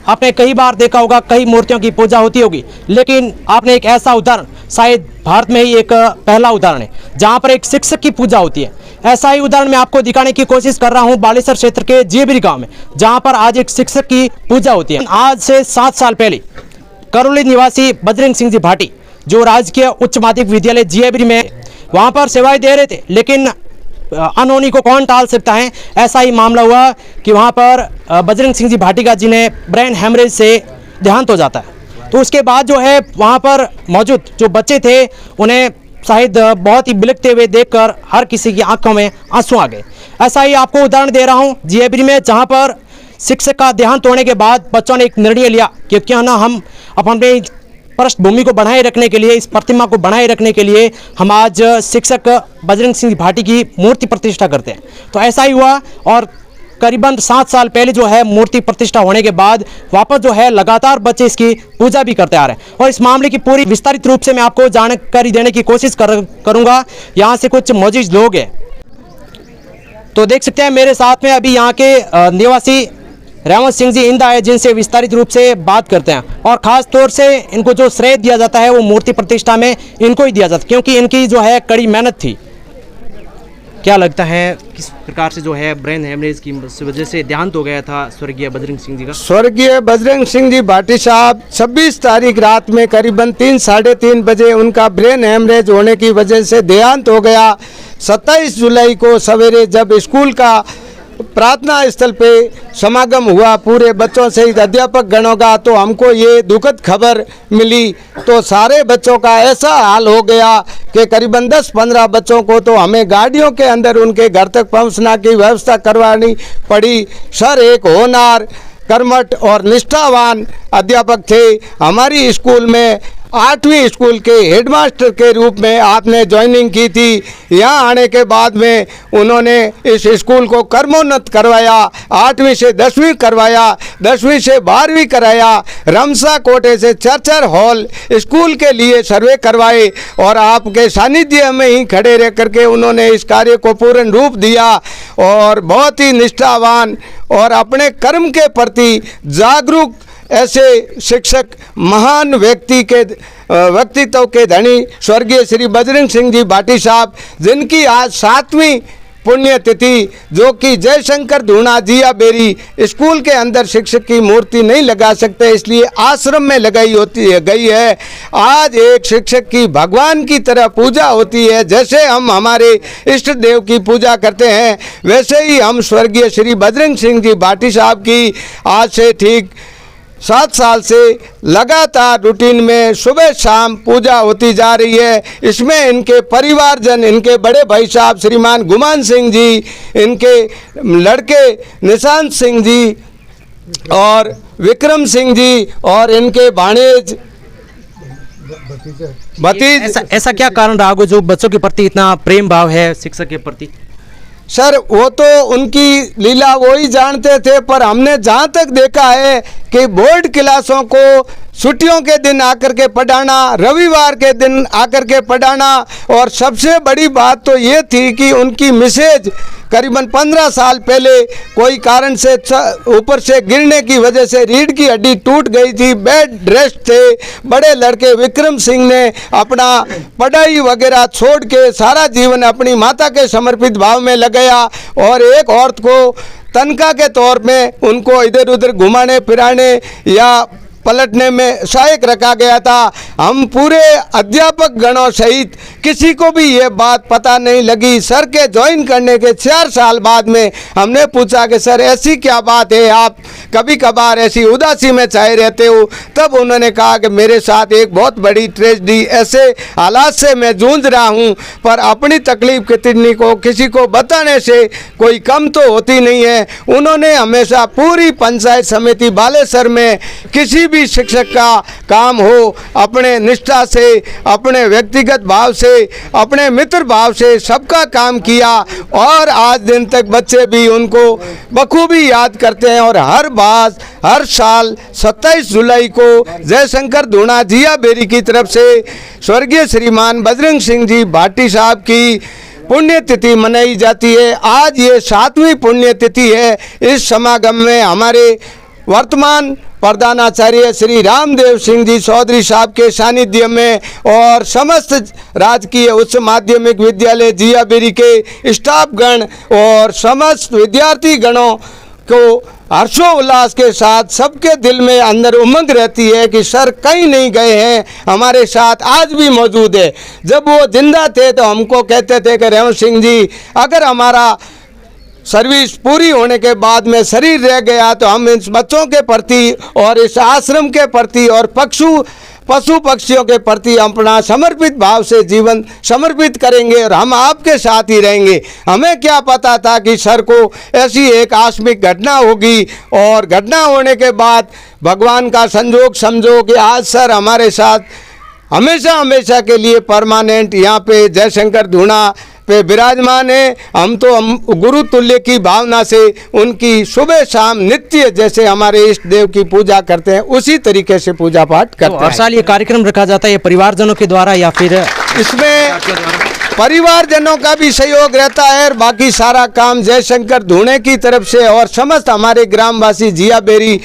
आपने कई बार देखा होगा, कई मूर्तियों की पूजा होती होगी, लेकिन आपने एक ऐसा उदाहरण, शायद भारत में ही एक पहला उदाहरण है जहां पर एक शिक्षक की पूजा होती है। ऐसा ही उदाहरण मैं आपको दिखाने की कोशिश कर रहा हूं बालेश्वर क्षेत्र के जियेबरी गांव में, जहां पर आज एक शिक्षक की पूजा होती है। आज से 7 साल पहले करौली निवासी बजरंग सिंह जी भाटी, जो राजकीय उच्च माध्यमिक विद्यालय जियेबरी में वहां पर सेवाएं दे रहे थे, लेकिन अनहोनी को कौन टाल सकता है। ऐसा ही मामला हुआ कि वहां पर बजरंग सिंह जी भाटी का जिन्हें ब्रेन हेमरेज से देहांत हो जाता है। तो उसके बाद जो है वहां पर मौजूद जो बच्चे थे उन्हें शायद बहुत ही बिलखते हुए देखकर हर किसी की आंखों में आंसू आ गए। ऐसा ही आपको उदाहरण दे रहा हूं जियेबरी में, जहां पर शिक्षक का देहांत होने के बाद बच्चों ने एक निर्णय लिया कि क्यों ना हम अपने पृष्ठभूमि को बनाए रखने के लिए, इस प्रतिमा को बनाए रखने के लिए हम आज शिक्षक बजरंग सिंह भाटी की मूर्ति प्रतिष्ठा करते हैं। तो ऐसा ही हुआ और करीबन 7 साल पहले जो है मूर्ति प्रतिष्ठा होने के बाद वापस जो है लगातार बच्चे इसकी पूजा भी करते आ रहे हैं। और इस मामले की पूरी विस्तारित रूप से मैं आपको जानकारी देने की कोशिश करूंगा। यहाँ से कुछ मौजूद लोग हैं, तो देख सकते हैं मेरे साथ में अभी यहाँ के निवासी रेवंत सिंह जी इंदा है, जिनसे विस्तारित रूप से बात करते हैं। और ख़ास तौर से इनको जो श्रेय दिया जाता है वो मूर्ति प्रतिष्ठा में इनको ही दिया जाता है, क्योंकि इनकी जो है कड़ी मेहनत थी। क्या लगता है किस प्रकार से जो है ब्रेन हेमरेज की वजह से देहांत हो गया था स्वर्गीय बजरंग सिंह जी का? स्वर्गीय बजरंग सिंह जी भाटी साहब 26 तारीख रात में करीबन 3 साढ़े 3 बजे उनका ब्रेन हेमरेज होने की वजह से देहांत हो गया। 27 जुलाई को सवेरे जब स्कूल का प्रार्थना स्थल पे समागम हुआ पूरे बच्चों सहित अध्यापक गणों का, तो हमको ये दुखद खबर मिली। तो सारे बच्चों का ऐसा हाल हो गया कि करीबन 10-15 बच्चों को तो हमें गाड़ियों के अंदर उनके घर तक पहुंचना की व्यवस्था करवानी पड़ी। सर एक होनहार, कर्मठ और निष्ठावान अध्यापक थे। हमारी स्कूल में 8वीं स्कूल के हेडमास्टर के रूप में आपने ज्वाइनिंग की थी। यहाँ आने के बाद में उन्होंने इस स्कूल को कर्मोन्नत करवाया, 8वीं से 10वीं करवाया, 10वीं से 12वीं कराया। रमसा कोटे से 4 हॉल स्कूल के लिए सर्वे करवाए और आपके सानिध्य में ही खड़े रह करके उन्होंने इस कार्य को पूर्ण रूप दिया। और बहुत ही निष्ठावान और अपने कर्म के प्रति जागरूक ऐसे शिक्षक, महान व्यक्तित्व के धनी स्वर्गीय श्री बजरंग सिंह जी भाटी साहब, जिनकी आज 7वीं पुण्यतिथि, जो कि जयशंकर धूणा जिया बेरी स्कूल के अंदर शिक्षक की मूर्ति नहीं लगा सकते, इसलिए आश्रम में लगाई गई है। आज एक शिक्षक की भगवान की तरह पूजा होती है। जैसे हम हमारे इष्ट देव की पूजा करते हैं, वैसे ही हम स्वर्गीय श्री बजरंग सिंह जी भाटी साहब की आज से ठीक 7 साल से लगातार रूटीन में सुबह शाम पूजा होती जा रही है। इसमें इनके परिवारजन, इनके बड़े भाई साहब श्रीमान गुमान सिंह जी, इनके लड़के निशांत सिंह जी और विक्रम सिंह जी और इनके भाणेज भतीज। ऐसा क्या कारण रहा जो बच्चों के प्रति इतना प्रेम भाव है शिक्षक के प्रति? सर वो तो उनकी लीला वो ही जानते थे, पर हमने जहाँ तक देखा है कि बोर्ड क्लासों को छुट्टियों के दिन आकर के पढ़ाना, रविवार के दिन आकर के पढ़ाना, और सबसे बड़ी बात तो ये थी कि उनकी मिसेज करीबन 15 साल पहले कोई कारण से ऊपर से गिरने की वजह से रीढ़ की हड्डी टूट गई थी, बेड रेस्ट थे। बड़े लड़के विक्रम सिंह ने अपना पढ़ाई वगैरह छोड़ के सारा जीवन अपनी माता के समर्पित भाव में लगाया, और एक औरत को तनख्वाह के तौर में उनको इधर उधर घुमाने फिराने या पलटने में सहायक रखा गया था। हम पूरे अध्यापक गणों सहित किसी को भी ये बात पता नहीं लगी। सर के ज्वाइन करने के 4 साल बाद में हमने पूछा कि सर ऐसी क्या बात है, आप कभी कभार ऐसी उदासी में छाए रहते हो? तब उन्होंने कहा कि मेरे साथ एक बहुत बड़ी ट्रेजेडी, ऐसे हालात से मैं जूझ रहा हूँ, पर अपनी तकलीफ कितनी को किसी को बताने से कोई कम तो होती नहीं है। उन्होंने हमेशा पूरी पंचायत समिति बालेश्वर में किसी भी शिक्षक का काम हो, अपने निष्ठा से, अपने व्यक्तिगत भाव से, अपने मित्र भाव से सबका काम किया, और आज दिन तक बच्चे भी उनको बखूबी याद करते हैं। और हर साल 27 जुलाई को जयशंकर धूणा जिया बेरी की तरफ से स्वर्गीय श्रीमान बजरंग सिंह जी भाटी साहब की पुण्यतिथि मनाई जाती है। आज ये 7वीं पुण्यतिथि है। इस समागम में हमारे वर्तमान प्रधानाचार्य श्री रामदेव सिंह जी चौधरी साहब के सानिध्य में और समस्त राजकीय उच्च माध्यमिक विद्यालय जियाबेरी के स्टाफगण और समस्त विद्यार्थी गणों को हर्षोल्लास के साथ सबके दिल में अंदर उमंग रहती है कि सर कहीं नहीं गए हैं, हमारे साथ आज भी मौजूद है। जब वो जिंदा थे तो हमको कहते थे कि रेवंत सिंह जी, अगर हमारा सर्विस पूरी होने के बाद में शरीर रह गया तो हम इन बच्चों के प्रति और इस आश्रम के प्रति और पशु पक्षियों के प्रति अपना समर्पित भाव से जीवन समर्पित करेंगे और हम आपके साथ ही रहेंगे। हमें क्या पता था कि सर को ऐसी एक आकस्मिक घटना होगी, और घटना होने के बाद भगवान का संजोग समझो कि आज सर हमारे साथ हमेशा के लिए परमानेंट यहाँ पे जयशंकर धूणा पे विराजमान है। हम गुरु तुल्य की भावना से उनकी सुबह शाम नित्य जैसे हमारे इष्ट देव की पूजा करते हैं उसी तरीके से पूजा पाठ करते हैं। हर साल ये कार्यक्रम रखा जाता है, ये परिवारजनों के द्वारा या फिर इसमें परिवारजनों का भी सहयोग रहता है और बाकी सारा काम जयशंकर धूणे की तरफ से और समस्त हमारे ग्रामवासी जियाबेरी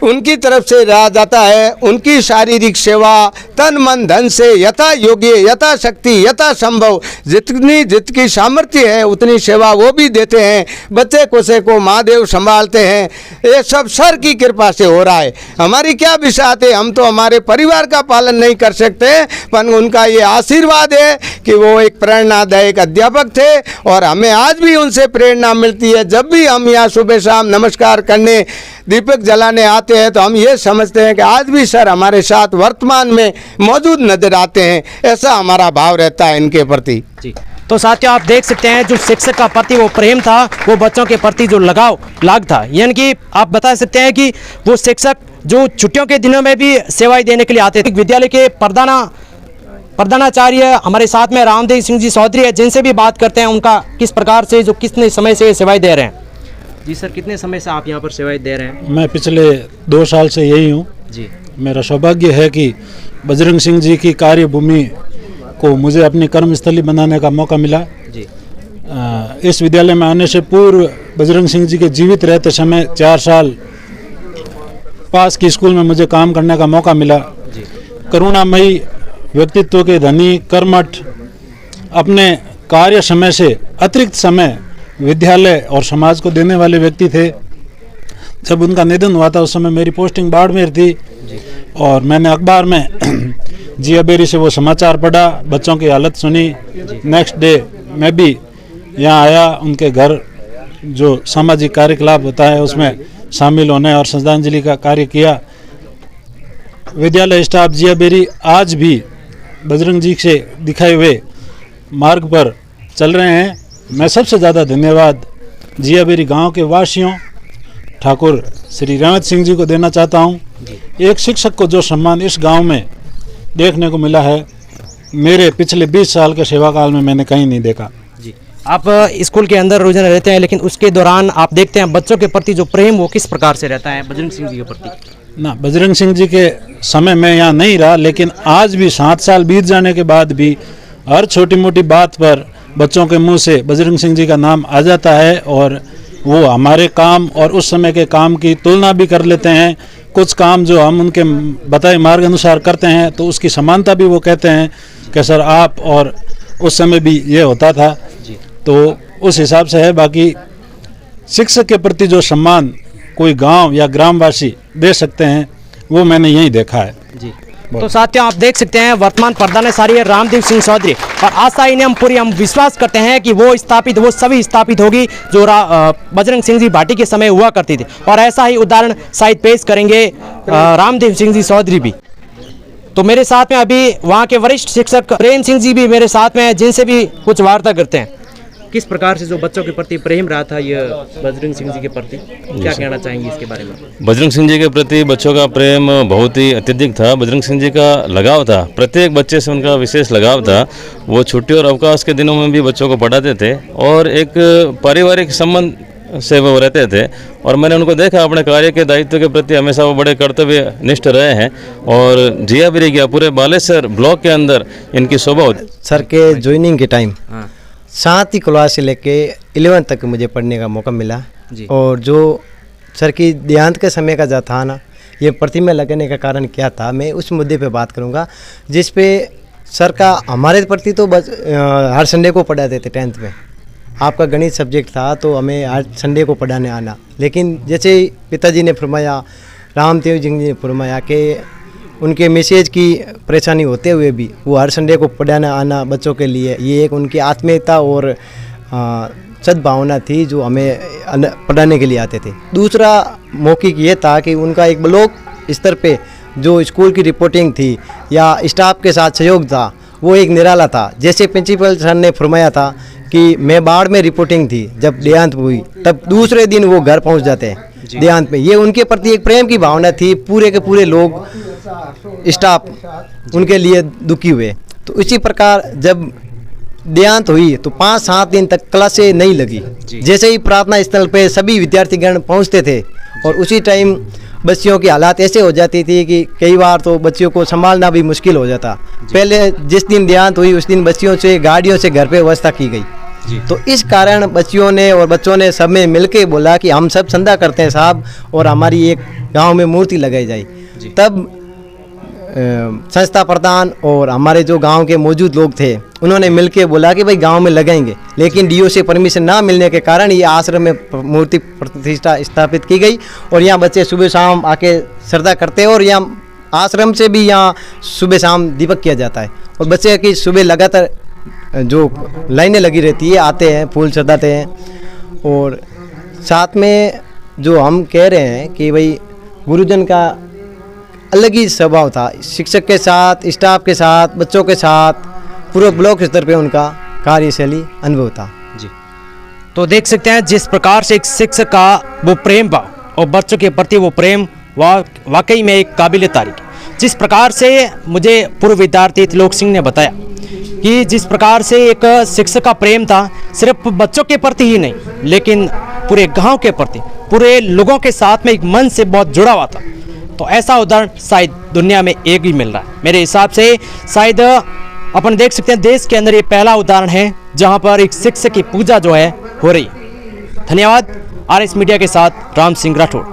उनकी तरफ से रहा जाता है। उनकी शारीरिक सेवा तन मन धन से यथा योग्य यथा शक्ति यथा संभव जितनी सामर्थ्य है उतनी सेवा वो भी देते हैं। बच्चे कोसे को महादेव संभालते हैं। ये सब सर की कृपा से हो रहा है। हमारी क्या विशात है, हम तो हमारे परिवार का पालन नहीं कर सकते, पर उनका ये आशीर्वाद है कि वो एक प्रेरणादायक अध्यापक थे और हमें आज भी उनसे प्रेरणा मिलती है। जब भी हम यहाँ सुबह शाम नमस्कार करने दीपक जलाने आते हैं तो हम ये समझते हैं कि आज भी सर हमारे साथ वर्तमान में मौजूद नजर आते हैं। ऐसा हमारा भाव रहता है इनके प्रति जी। तो साथियों, आप देख सकते हैं जो शिक्षक का प्रति वो प्रेम था, वो बच्चों के प्रति जो लाग था, यानी कि आप बता सकते हैं कि वो शिक्षक जो छुट्टियों के दिनों में भी सेवाएं देने के लिए आते थे। विद्यालय के प्रधानाचार्य हमारे साथ में रामदेव सिंह जी चौधरी है, जिनसे भी बात करते हैं उनका किस प्रकार से जो कितने समय से सेवाएं दे रहे हैं। जी सर, कितने समय से आप यहाँ पर सेवाएं दे रहे हैं? मैं पिछले 2 साल से यही हूँ जी। मेरा सौभाग्य है कि बजरंग सिंह जी की कार्यभूमि को मुझे अपनी कर्मस्थली बनाने का मौका मिला जी। इस विद्यालय में आने से पूर्व बजरंग सिंह जी के जीवित रहते समय 4 साल पास की स्कूल में मुझे काम करने का मौका मिला जी। करुणामयी व्यक्तित्व के धनी कर्मठ, अपने कार्य समय से अतिरिक्त समय विद्यालय और समाज को देने वाले व्यक्ति थे। जब उनका निधन हुआ था उस समय मेरी पोस्टिंग बाड़मेर थी और मैंने अखबार में जियाबेरी से वो समाचार पढ़ा, बच्चों की हालत सुनी। नेक्स्ट डे मैं भी यहाँ आया, उनके घर जो सामाजिक कार्यकलाप होता है उसमें शामिल होने और श्रद्धांजलि का कार्य किया। विद्यालय स्टाफ जियाबेरी आज भी बजरंग जी से दिखाए हुए मार्ग पर चल रहे हैं। मैं सबसे ज़्यादा धन्यवाद जियाबेरी गांव के वासियों ठाकुर श्री रेवंत सिंह जी को देना चाहता हूं। एक शिक्षक को जो सम्मान इस गांव में देखने को मिला है, मेरे पिछले 20 साल के सेवा काल में मैंने कहीं नहीं देखा जी। आप स्कूल के अंदर रोजाना रहते हैं, लेकिन उसके दौरान आप देखते हैं बच्चों के प्रति जो प्रेम वो किस प्रकार से रहता है बजरंग सिंह जी के प्रति? ना, बजरंग सिंह जी के समय में यहाँ नहीं रहा, लेकिन आज भी 7 साल बीत जाने के बाद भी हर छोटी मोटी बात पर बच्चों के मुंह से बजरंग सिंह जी का नाम आ जाता है और वो हमारे काम और उस समय के काम की तुलना भी कर लेते हैं। कुछ काम जो हम उनके बताए मार्ग अनुसार करते हैं तो उसकी समानता भी वो कहते हैं कि सर आप और उस समय भी ये होता था जी। तो उस हिसाब से है। बाकी शिक्षक के प्रति जो सम्मान कोई गांव या ग्रामवासी दे सकते हैं वो मैंने यही देखा है जी। तो साथियों, आप देख सकते हैं वर्तमान प्रधानाचार्य रामदेव सिंह चौधरी, और आशा ही हम विश्वास करते हैं कि वो सभी स्थापित होगी जो बजरंग सिंह जी भाटी के समय हुआ करती थी, और ऐसा ही उदाहरण शायद पेश करेंगे रामदेव सिंह जी चौधरी भी। तो मेरे साथ में अभी वहाँ के वरिष्ठ शिक्षक प्रेम सिंह जी भी मेरे साथ में हैं, जिनसे भी कुछ वार्ता करते हैं। किस प्रकार से जो बच्चों के प्रति प्रेम रहा था ये बजरंग सिंह जी के प्रति, क्या कहना चाहेंगे इसके बारे में? बजरंग सिंह जी के प्रति बच्चों का प्रेम बहुत ही अत्यधिक था। बजरंग सिंह जी का लगाव था, प्रत्येक बच्चे से उनका विशेष लगाव था। वो छुट्टी और अवकाश के दिनों में भी बच्चों को पढ़ाते थे और एक पारिवारिक संबंध से वो रहते थे। और मैंने उनको देखा अपने कार्य के दायित्व के प्रति हमेशा वो बड़े कर्तव्यनिष्ठ रहे हैं। और जियाबेरी क्या पूरे बालेश्वर ब्लॉक के अंदर इनकी शोभा होती। सर के ज्वाइनिंग के टाइम 7वीं क्लास से लेके 11th तक मुझे पढ़ने का मौका मिला जी। और जो सर की देहांत के समय का जो था ना, ये प्रतिमा लगने का कारण क्या था, मैं उस मुद्दे पे बात करूँगा, जिस पे सर का हमारे प्रति तो बस हर संडे को पढ़ाते थे 10th में। आपका गणित सब्जेक्ट था तो हमें हर संडे को पढ़ाने आना, लेकिन जैसे पिताजी ने फरमाया, रामदेव जी ने फरमाया कि उनके मैसेज की परेशानी होते हुए भी वो हर संडे को पढ़ाने आना बच्चों के लिए, ये एक उनकी आत्मीयता और सद्भावना थी जो हमें पढ़ाने के लिए आते थे। दूसरा मौखिक ये था कि उनका एक ब्लॉक स्तर पे जो स्कूल की रिपोर्टिंग थी या स्टाफ के साथ सहयोग था वो एक निराला था। जैसे प्रिंसिपल सर ने फरमाया था कि मैं बाढ़ में रिपोर्टिंग थी, जब देहांत हुई तब दूसरे दिन वो घर पहुंच जाते हैं देहांत में। ये उनके प्रति एक प्रेम की भावना थी, पूरे के पूरे लोग स्टाफ उनके लिए दुखी हुए। तो इसी प्रकार जब देहांत हुई तो 5-7 दिन तक क्लासें नहीं लगी। जैसे ही प्रार्थना स्थल पे सभी विद्यार्थीगण पहुंचते थे और उसी टाइम बच्चियों की हालात ऐसे हो जाती थी कि कई बार तो बच्चियों को संभालना भी मुश्किल हो जाता। पहले जिस दिन देहांत हुई उस दिन बच्चियों से गाड़ियों से घर पे व्यवस्था की गई। तो इस कारण बच्चियों ने और बच्चों ने सब में मिलके बोला कि हम सब चंदा करते हैं साहब और हमारी एक गांव में मूर्ति लगाई जाए। तब संस्था प्रधान और हमारे जो गांव के मौजूद लोग थे उन्होंने मिलके बोला कि भाई गांव में लगाएंगे, लेकिन डीओ से परमिशन ना मिलने के कारण ये आश्रम में मूर्ति प्रतिष्ठा स्थापित की गई और यहाँ बच्चे सुबह शाम आके श्रद्धा करते हैं और यहाँ आश्रम से भी यहाँ सुबह शाम दीपक किया जाता है और बच्चे की सुबह लगातार जो लाइनें लगी रहती है, आते हैं फूल चढ़ाते हैं। और साथ में जो हम कह रहे हैं कि भाई गुरुजन का अलग ही स्वभाव था, शिक्षक के साथ, स्टाफ के साथ, बच्चों के साथ, पूरे ब्लॉक स्तर पे उनका कार्यशैली अनुभव था। जी, तो देख सकते हैं जिस प्रकार से एक शिक्षक का वो प्रेम भाव और बच्चों के प्रति वो प्रेम वाकई में एक काबिल तारीफ। जिस प्रकार से मुझे पूर्व विद्यार्थी त्रिलोक सिंह ने बताया कि जिस प्रकार से एक शिक्षक का प्रेम था, सिर्फ बच्चों के प्रति ही नहीं लेकिन पूरे गांव के प्रति, पूरे लोगों के साथ में एक मन से बहुत जुड़ा हुआ था। तो ऐसा उदाहरण शायद दुनिया में एक ही मिल रहा है। मेरे हिसाब से शायद अपन देख सकते हैं देश के अंदर ये पहला उदाहरण है जहां पर एक शिक्षक की पूजा जो है हो रही है। धन्यवाद। आरएस मीडिया के साथ राम सिंह राठौड़।